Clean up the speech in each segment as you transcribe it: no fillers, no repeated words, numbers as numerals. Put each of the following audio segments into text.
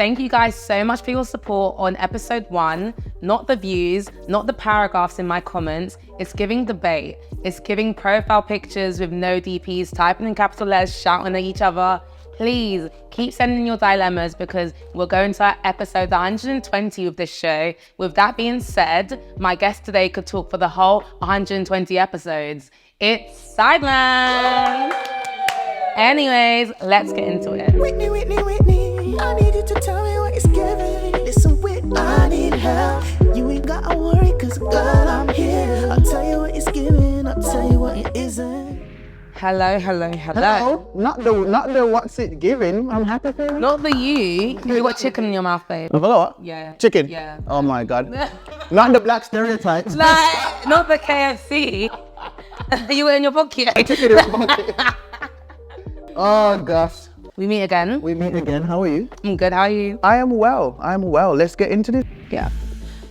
thank you guys so much for your support on episode 1. Not the views, not the paragraphs in my comments. It's giving debate. It's giving profile pictures with no DPs, typing in capital letters, shouting at each other. Please keep sending your dilemmas because we're going to our episode 120 of this show. With that being said, my guest today could talk for the whole 120 episodes. It's Sideline. Anyways, let's get into it. Whitney, I need you to tell me what it's giving. Listen, Whitney, I need help. You ain't gotta worry, cause girl, I'm here. I'll tell you what it's giving, I'll tell you what it isn't. Hello. Hello? Not the what's it giving. I'm happy for you. Not the you. You got chicken in your mouth, babe. Have I got what? Yeah. Chicken? Yeah. Oh my God. Not the black stereotypes. Like, not the KFC. You were in your pocket. I took it in my pocket. Oh gosh. We meet again. We meet again. How are you? I'm good. How are you? I am well. Let's get into this. Yeah.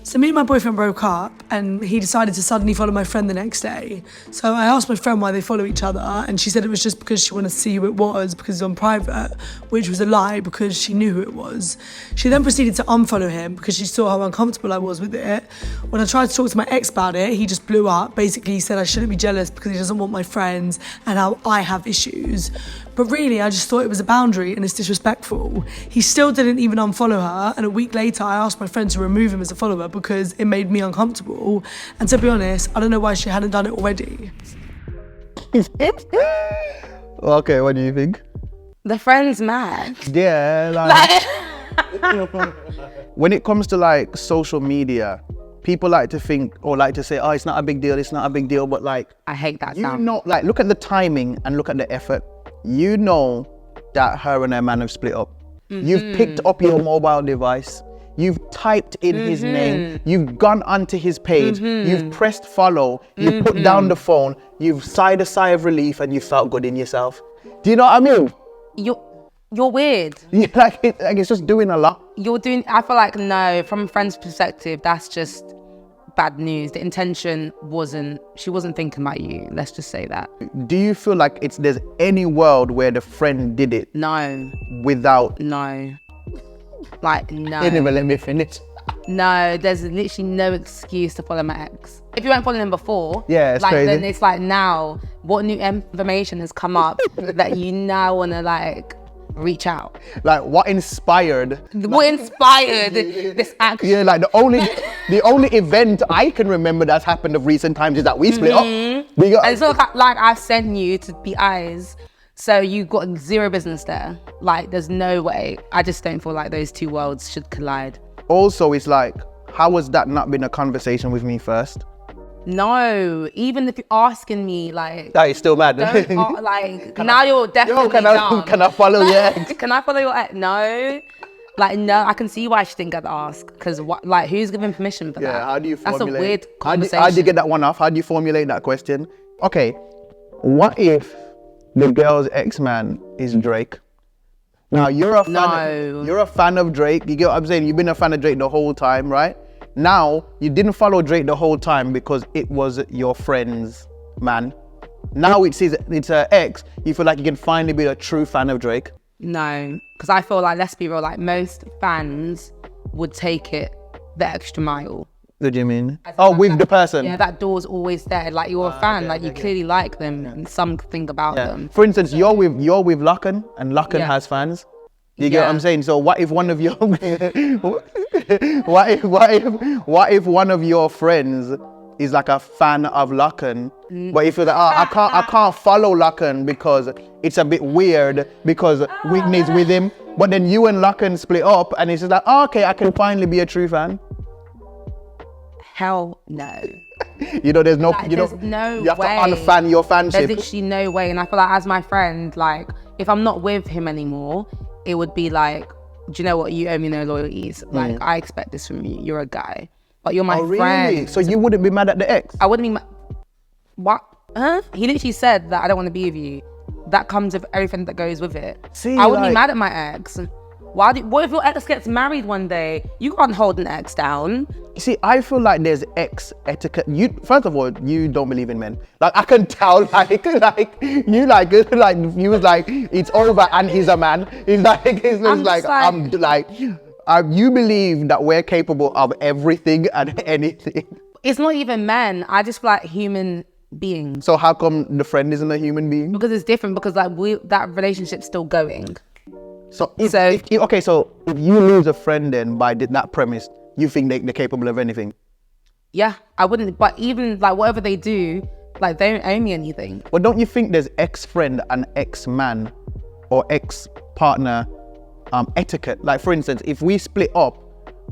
So me and my boyfriend broke up and he decided to suddenly follow my friend the next day. So I asked my friend why they follow each other and she said it was just because she wanted to see who it was because it's on private, which was a lie because she knew who it was. She then proceeded to unfollow him because she saw how uncomfortable I was with it. When I tried to talk to my ex about it, he just blew up. Basically, he said I shouldn't be jealous because he doesn't want my friends and how I have issues. But really, I just thought it was a boundary and it's disrespectful. He still didn't even unfollow her, and a week later, I asked my friend to remove him as a follower because it made me uncomfortable. And to be honest, I don't know why she hadn't done it already. Okay, what do you think? The friend's mad. Yeah, when it comes to like social media, people like to think or like to say, oh, it's not a big deal, but like, I hate that you sound. know, like look at the timing and look at the effort. You know that her and her man have split up. Mm-hmm. You've picked up your mobile device. You've typed in his name. You've gone onto his page. You've pressed follow. You put down the phone. You've sighed a sigh of relief and you felt good in yourself. Do you know what I mean? You're weird. Yeah, it's just doing a lot. I feel like, no, from a friend's perspective, that's just bad news. The intention she wasn't thinking about you. Let's just say that. Do you feel like there's any world where the friend did it? No. Without? No. Like, no. You never let me finish. No, there's literally no excuse to follow my ex. If you weren't following him before, yeah, it's like crazy. Then it's like now, what new information has come up that you now want to like reach out? Like what inspired this action? Yeah, like the only event I can remember that's happened of recent times is that we split up. And it's not like I've sent you to be eyes, so you got zero business there. Like there's no way. I just don't feel like those two worlds should collide. Also, it's like, how has that not been a conversation with me first? No, even if you're asking me, like... That is still mad. Now you're definitely dumb. Can I follow your ex? Can I follow your ex? No. Like, no, I can see why she didn't get the ask. Because, who's giving permission for that? Yeah, how do you formulate... That's a weird conversation. How do you get that one off? How do you formulate that question? Okay, what if the girl's ex-man is Drake? Now, you're a fan of Drake. You get what I'm saying? You've been a fan of Drake the whole time, right? Now, you didn't follow Drake the whole time because it was your friend's man. Now it's her ex. You feel like you can finally be a true fan of Drake? No, because I feel like, let's be real, like most fans would take it the extra mile. What do you mean? With the person? Yeah, that door's always there. Like you're a fan, you clearly like them and something about them. For instance, you're with Lucken and Lucken has fans. You get what I'm saying? So what if one of your what if one of your friends is like a fan of Lucken, but if you're like, I can't follow Lucken because it's a bit weird because Whitney's with him, but then you and Lucken split up and it's just like, okay, I can finally be a true fan. Hell no. There's no, no you have way. To unfan your fanship. There's literally no way. And I feel like as my friend, like if I'm not with him anymore, it would be like, do you know what? You owe me no loyalties. Like I expect this from you. You're a guy, but you're my friend. Really? So you wouldn't be mad at the ex? I wouldn't be mad. What? Huh? He literally said that I don't want to be with you. That comes with everything that goes with it. I wouldn't be mad at my ex. What if your ex gets married one day? You can't hold an ex down. See, I feel like there's ex etiquette. First of all, you don't believe in men. Like I can tell, you was like, it's over and he's a man. I'm You believe that we're capable of everything and anything. It's not even men. I just feel like human beings. So how come the friend isn't a human being? Because it's different, because like that relationship's still going. So if you lose a friend then by that premise, you think they're capable of anything? Yeah, I wouldn't, but even like whatever they do, like they don't owe me anything. Well, don't you think there's ex-friend and ex-man or ex-partner etiquette? Like for instance, if we split up,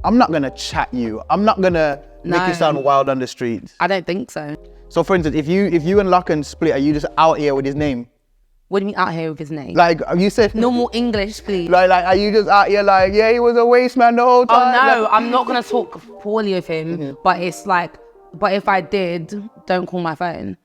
I'm not gonna chat you. I'm not gonna make you sound wild on the streets. I don't think so. So for instance, if you and Locken split, are you just out here with his name? What do you mean out here with his name? Like you said. Normal English, please. Like are you just out here like, yeah, he was a waste man the whole time? Oh no, like, I'm not gonna talk poorly of him, but it's like, but if I did, don't call my phone.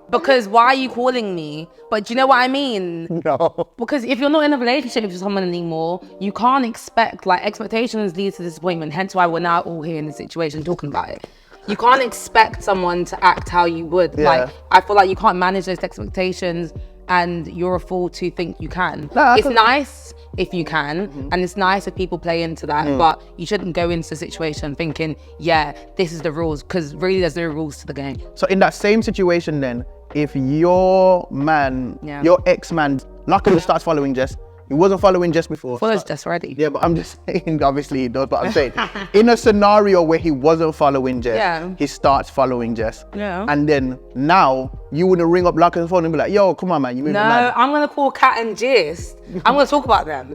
Because why are you calling me? But do you know what I mean? No. Because if you're not in a relationship with someone anymore, you can't expect, like, expectations lead to disappointment. Hence why we're now all here in this situation talking about it. You can't expect someone to act how you would. Yeah. Like, I feel like you can't manage those expectations, and you're a fool to think you can. No, it's nice if you can, and it's nice if people play into that, but you shouldn't go into the situation thinking, yeah, this is the rules, because really there's no rules to the game. So in that same situation then, if your man, your ex-man, luckily starts following Jess, he wasn't following Jess before. Follows Jess already. Yeah, but I'm just saying, obviously he does, but I'm saying, in a scenario where he wasn't following Jess, he starts following Jess. Yeah. And then now, you wouldn't ring up Lucken's phone and be like, yo, come on, man, you moving mad. No, I'm going to call Kat and Gist. I'm going to talk about them.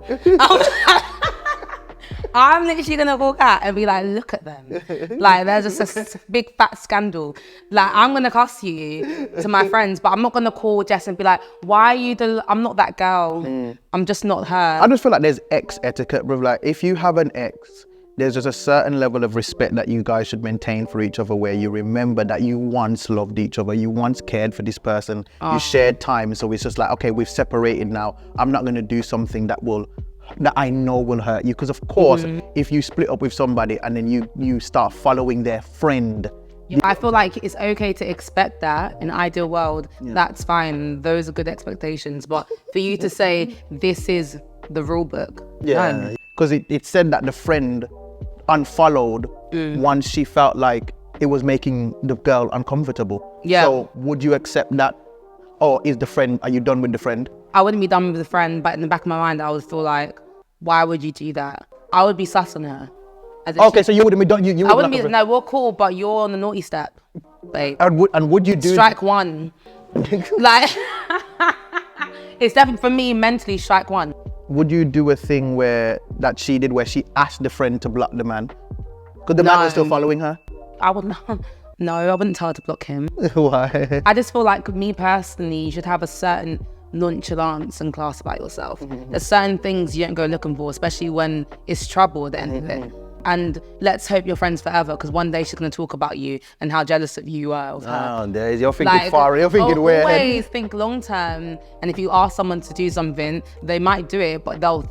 I'm literally going to call Kat and be like, look at them. Like, there's just a big fat scandal. Like, I'm going to cuss you to my friends, but I'm not going to call Jess and be like, why are you I'm not that girl. I'm just not her. I just feel like there's ex etiquette, bro. Like, if you have an ex, there's just a certain level of respect that you guys should maintain for each other, where you remember that you once loved each other, you once cared for this person, you shared time. So it's just like, okay, we've separated now. I'm not going to do something that I know will hurt you. Because of course, if you split up with somebody and then you start following their friend. I feel like it's okay to expect that in an ideal world. That's fine. Those are good expectations. But for you to say this is the rule book. Yeah. Because it said that the friend unfollowed once she felt like it was making the girl uncomfortable. Yeah. So would you accept that? Or are you done with the friend? I wouldn't be done with the friend, but in the back of my mind, I would feel like, why would you do that? I would be sus on her. Okay, so you wouldn't be done. You I wouldn't be. No, we're cool, but you're on the naughty step, babe. And would you do strike one? Like, it's definitely for me mentally strike one. Would you do a thing where she did, where she asked the friend to block the man? Because the man was still following her. I would not. No, I wouldn't tell her to block him. Why? I just feel like, me personally, you should have a certain nonchalance and class about yourself. There's certain things you don't go looking for, especially when it's trouble at the end of it. And let's hope you're friends forever, because one day she's going to talk about you and how jealous of you are of her. Oh, you're thinking far, you're thinking way ahead. Always think long term. And if you ask someone to do something, they might do it, but they'll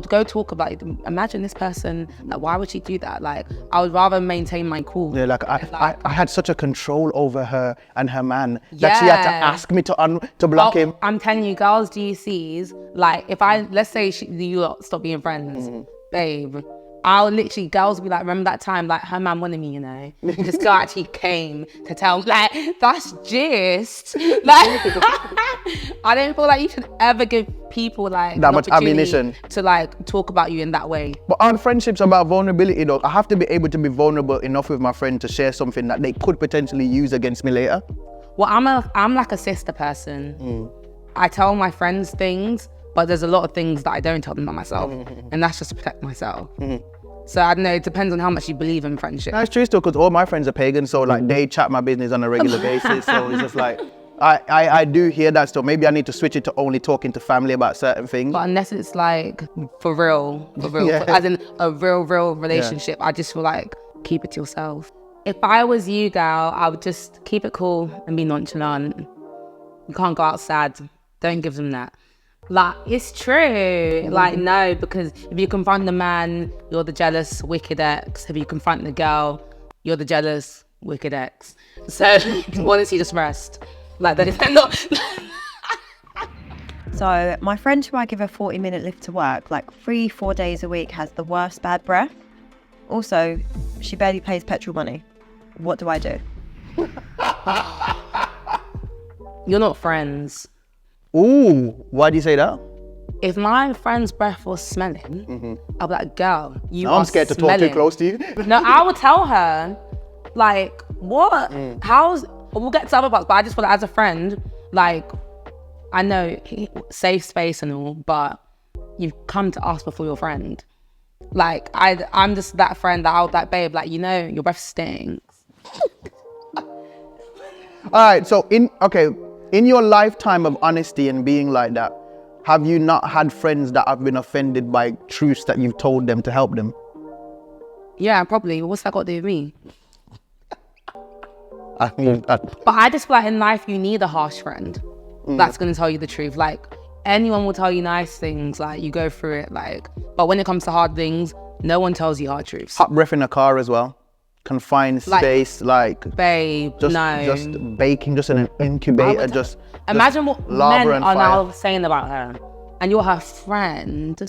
go talk about it. Imagine this person, like, why would she do that? Like, I would rather maintain my cool. Yeah, like I had such a control over her and her man that she had to ask me to block him. I'm telling you, girls, GCs, like, let's say you lot stop being friends, babe, I'll literally, girls will be like, remember that time, like, her man wanted me, you know? This guy actually came to tell me, like, that's just, like, I don't feel like you should ever give people, like, that much ammunition to, like, talk about you in that way. But aren't friendships about vulnerability, though? I have to be able to be vulnerable enough with my friend to share something that they could potentially use against me later. Well, I'm like a sister person. I tell my friends things, but there's a lot of things that I don't tell them about myself. And that's just to protect myself. So I don't know, it depends on how much you believe in friendship. That's true still, because all my friends are pagan, so like they chat my business on a regular basis. So it's just like, I do hear that still. Maybe I need to switch it to only talking to family about certain things. But unless it's like for real, as in a real relationship, I just feel like keep it to yourself. If I was you, gal, I would just keep it cool and be nonchalant. You can't go out sad. Don't give them that. Like, it's true. Like, no, because if you confront the man, you're the jealous, wicked ex. If you confront the girl, you're the jealous, wicked ex. So honestly, just rest. Like, that is not. So my friend who I give a 40-minute lift to work, like 3-4 days a week, has the worst bad breath. Also, she barely pays petrol money. What do I do? You're not friends. Ooh, why do you say that? If my friend's breath was smelling, I'll be like, girl, you Now are I'm scared to talk smelling. too close to you. No, I would tell her, like, what? We'll get to other parts, but I just feel like as a friend, like, I know safe space and all, but you've come to ask before your friend. Like, I'm just that friend that I would like, babe, like, you know, your breath stinks. All right, so in your lifetime of honesty and being like that, have you not had friends that have been offended by truths that you've told them to help them? Yeah, probably. What's that got to do with me? I mean, But I just feel like in life, you need a harsh friend that's going to tell you the truth. Like, anyone will tell you nice things, like, you go through it, like, but when it comes to hard things, no one tells you hard truths. hot breath in a car as well. Confined space, like Babe, no. just baking, just in an incubator, just Imagine what lava men and are fire. now saying about her, and you're her friend.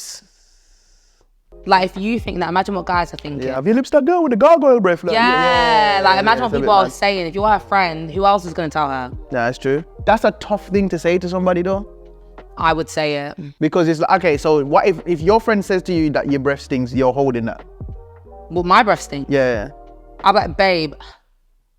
Like, if you think that, imagine what guys are thinking. Yeah, have you lips that girl with the gargoyle breath? Like, Like, imagine it's what a people bit are mad. saying. If you're her friend, who else is going to tell her? Yeah, that's true. That's a tough thing to say to somebody though. I would say it. Because it's like, okay, so what if your friend says to you that your breath stinks, you're holding that? Well, my breath stinks. Yeah. I'm like, babe,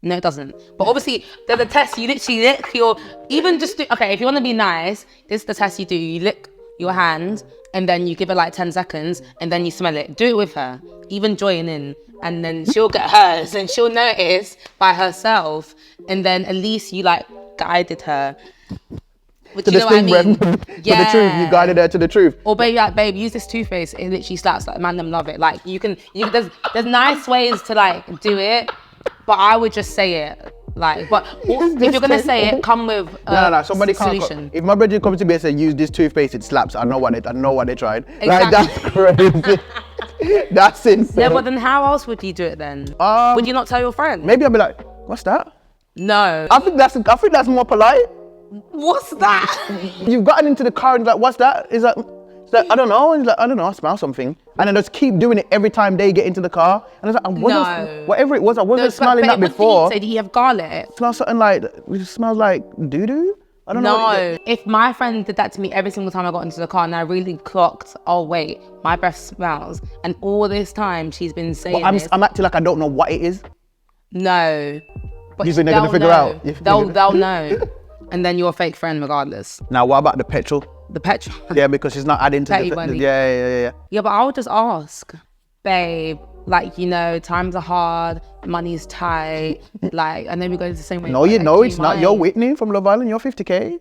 no, it doesn't. But obviously, there's a test. You literally lick your, even just do, okay, if you want to be nice, this is the test you do. You lick your hand and then you give it like 10 seconds and then you smell it. Do it with her, even join in. And then she'll get hers and she'll notice by herself. And then at least you like guided her. But To you the know what I stink mean? breath. To the truth. You guided her to the truth. Or babe, like, babe, use this toothpaste. It literally slaps. Like, man, them love it. Like, you can there's nice ways to like do it, but I would just say it. Like, but if you're gonna say it, come with No. Somebody can't. solution. If my brother comes to me and says, "Use this toothpaste," it slaps. I know what they tried. Exactly. Like, that's crazy. That's insane. Yeah, but then how else would you do it then? Would you not tell your friend? Maybe I'll be like, "What's that?" No. I think that's more polite. What's that? You've gotten into the car and he's like, "What's that?" He's like, I don't know. And he's like, "I don't know. I smell something." And then just keep doing it every time they get into the car. And I was like, whatever it was, I wasn't smelling that before. Did he have garlic? It smells something like, it smells like doo-doo? I don't know. No. If my friend did that to me every single time I got into the car and I really clocked, oh wait, my breath smells. And all this time she's been saying this. I'm acting like I don't know what it is. No. But You think they're gonna figure know. out? They'll know. And then you're a fake friend regardless. Now, what about the petrol? The petrol. Yeah, because she's not adding to Petty the... money. Yeah. Yeah, but I would just ask, babe, like, you know, times are hard, money's tight, like, and then we go the same way. No, it's not. You're Whitney from Love Island. You're 50K.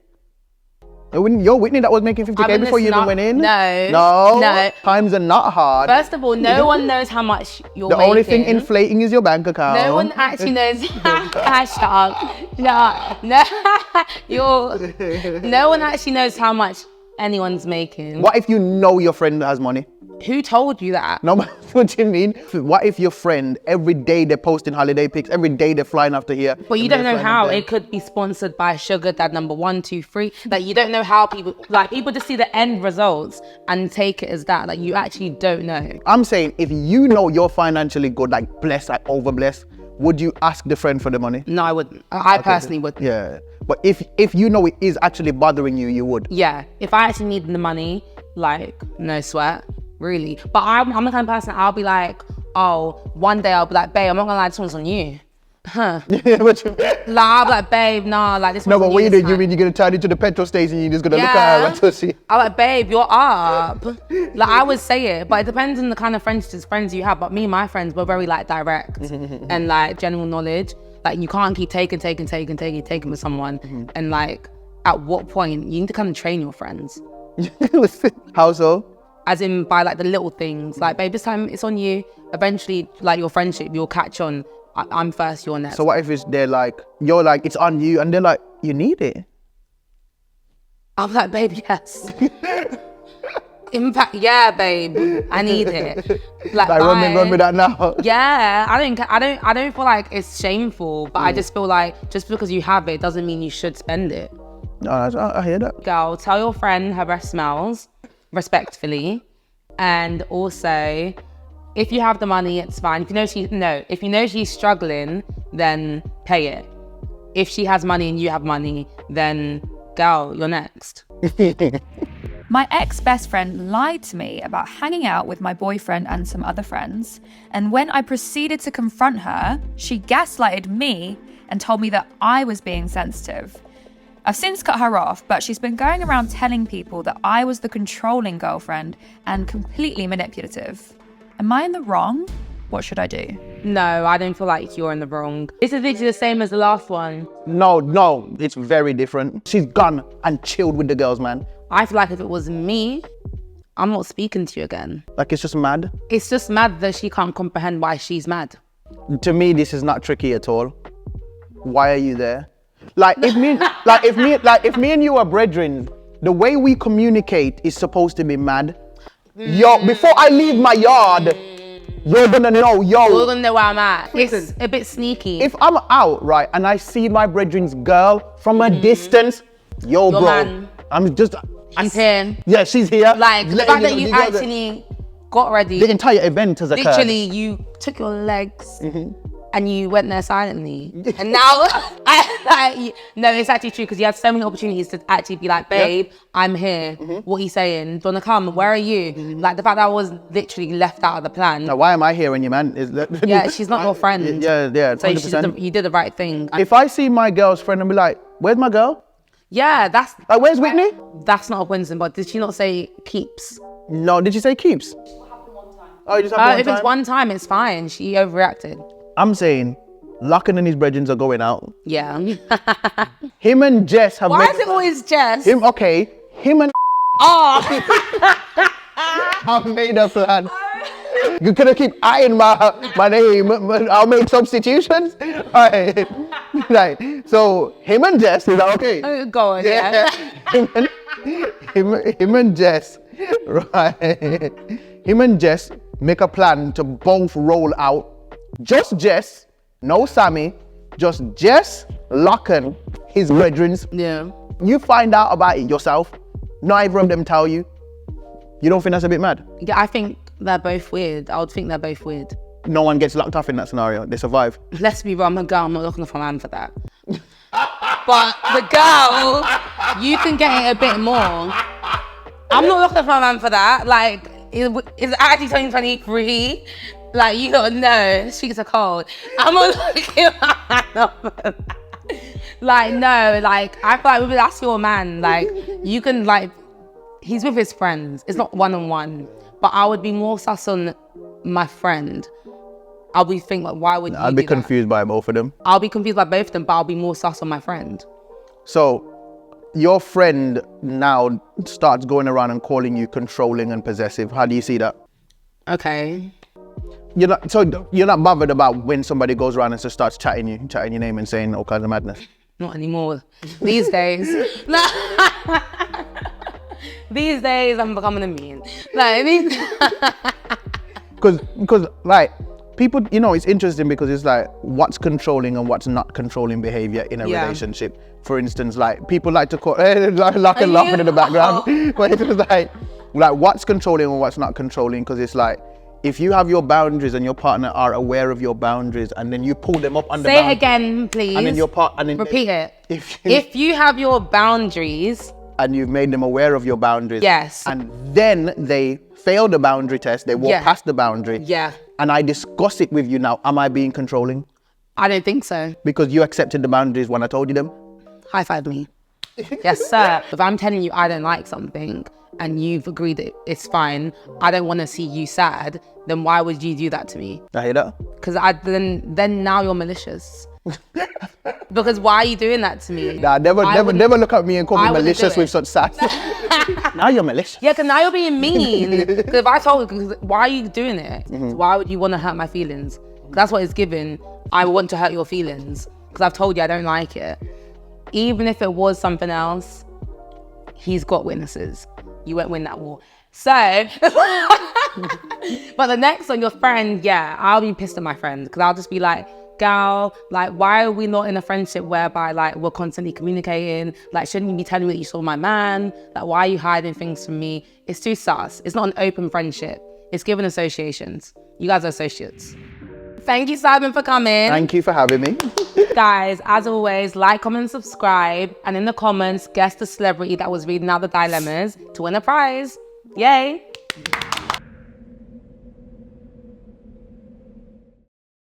You're Whitney that was making 50K before you even went in. No. Times are not hard. First of all, no one knows how much you're The making. only thing inflating is your bank account. No one actually knows. Shut up. No one actually knows how much anyone's making. What if you know your friend has money? Who told you that? No, what do you mean? What if your friend, every day they're posting holiday pics, every day they're flying after here? But you don't know how. It could be sponsored by Sugar Dad number 1, 2, 3. Like, you don't know how people just see the end results and take it as that. Like, you actually don't know. I'm saying, if you know you're financially good, like blessed, like over blessed, would you ask the friend for the money? No, I wouldn't. I personally wouldn't. Yeah. But if you know it is actually bothering you, you would. Yeah. If I actually needed the money, like, no sweat. Really. But I'm the kind of person, I'll be like, oh, one day I'll be like, babe, I'm not gonna lie, this one's on you. Huh. What you mean? Like, I'll be like, babe, nah, like this one's No, but on what you you this do, you time. mean you're gonna turn into the petrol station and you're just gonna look Yeah. at her to see? I'm like, babe, you're up. Like, I would say it, but it depends on the kind of friends you have. But me and my friends, we're very like direct and like general knowledge. Like, you can't keep taking with someone. And like, at what point, you need to kind of train your friends. How so? As in by like the little things, like, babe, this time it's on you. Eventually, like, your friendship, you'll catch on. I'm first, you're next. So what if you're like, it's on you, and they're like, you need it? I'm like, babe, yes. In fact, yeah, babe, I need it. Like run me that now. Yeah, I don't feel like it's shameful, but I just feel like just because you have it doesn't mean you should spend it. I hear that. Girl, tell your friend her breath smells respectfully. And also, if you have the money, it's fine. If you know she's struggling, then pay it. If she has money and you have money, then girl, you're next. My ex-best friend lied to me about hanging out with my boyfriend and some other friends. And when I proceeded to confront her, she gaslighted me and told me that I was being sensitive. I've since cut her off, but she's been going around telling people that I was the controlling girlfriend and completely manipulative. Am I in the wrong? What should I do? No, I don't feel like you're in the wrong. This is literally the same as the last one. No, it's very different. She's gone and chilled with the girls, man. I feel like if it was me, I'm not speaking to you again. Like, it's just mad. It's just mad that she can't comprehend why she's mad. To me, this is not tricky at all. Why are you there? Like, if me and you are brethren, the way we communicate is supposed to be mad. Yo, before I leave my yard, you're gonna know, You're gonna know where I'm at. It's a bit sneaky. If I'm out, right, and I see my brethren's girl from a distance, yo, Your bro, man. I'm just... She's here. Yeah, she's here. Like, the fact that you actually got ready. The entire event has occurred. Literally, you took your legs and you went there silently. And now, no, it's actually true because you had so many opportunities to actually be like, babe, I'm here. What are you saying? Do you want to come? Where are you? Like, the fact that I was literally left out of the plan. Now, why am I here when your man is... Yeah, she's not your friend. Yeah, 100%. So you did the right thing. If I see my girl's friend and be like, where's my girl? Yeah, that's... Like, where's Whitney? That's not a coincidence, but did she not say keeps? No, did she say keeps? Oh, you just have If it's one time, it's fine. She overreacted. I'm saying, Locken and his brethren are going out. Yeah. Him and Jess have... Why is it always Jess? Him and... Oh! I've made a plan. You're gonna keep eyeing my name. I'll make substitutions. Alright. Right. So him and Jess, is that okay? Oh, go on, yeah. him and Jess, right? Him and Jess make a plan to both roll out. Just Jess, no Sammy. Just Jess, Locken, his brethrens. Yeah. You find out about it yourself. Neither of them tell you. You don't think that's a bit mad? Yeah, I think they're both weird. I would think they're both weird. No one gets locked up in that scenario. They survive. Let's be real, I'm a girl. I'm not looking for a man for that. But the girl, you can get it a bit more. I'm not looking for a man for that. Like, it's actually 2023. Like, you don't know. Streets are cold. I'm not looking for a man for that. Like, no, like, I feel like that's your man. Like, you can, like, he's with his friends. It's not one-on-one. But I would be more sus on my friend. I'll be thinking, like, why would you I'd be confused by both of them. I'll be confused by both of them, but I'll be more sus on my friend. So, your friend now starts going around and calling you controlling and possessive. How do you see that? Okay. You're not bothered about when somebody goes around and just starts chatting your name and saying all kinds of madness? Not anymore. These days. These days, I'm becoming a meme. Like, Because like, people, you know, it's interesting because it's like, what's controlling and what's not controlling behavior in a relationship. For instance, like, people like to call, like a laughing in the background. But it's like, what's controlling and what's not controlling? Because it's like, if you have your boundaries and your partner are aware of your boundaries and then you pull them up under say it again, please. And then your repeat it. If you have your boundaries and you've made them aware of your boundaries, yes, and then they fail the boundary test, they walk past the boundary, and I discuss it with you now, am I being controlling? I don't think so. Because you accepted the boundaries when I told you them? High five me. Yes, sir. If I'm telling you I don't like something and you've agreed that it's fine, I don't want to see you sad, then why would you do that to me? I hear that. Because then now you're malicious. Because why are you doing that to me? Nah, never look at me and call me malicious with such sass. Now you're malicious. Yeah, because now you're being mean. Because if I told you, why are you doing it? Why would you want to hurt my feelings? That's what it's given. I want to hurt your feelings. Because I've told you I don't like it. Even if it was something else, he's got witnesses. You won't win that war. So, but the next one, your friend, yeah, I'll be pissed at my friend because I'll just be like, gal, like, why are we not in a friendship whereby like we're constantly communicating? Like, shouldn't you be telling me that you saw my man? Like, why are you hiding things from me? It's too sus. It's not an open friendship. It's given associations. You guys are associates. Thank you, Simon, for coming. Thank you for having me. Guys, as always, like, comment, subscribe, and in the comments, guess the celebrity that was reading out the dilemmas to win a prize. Yay!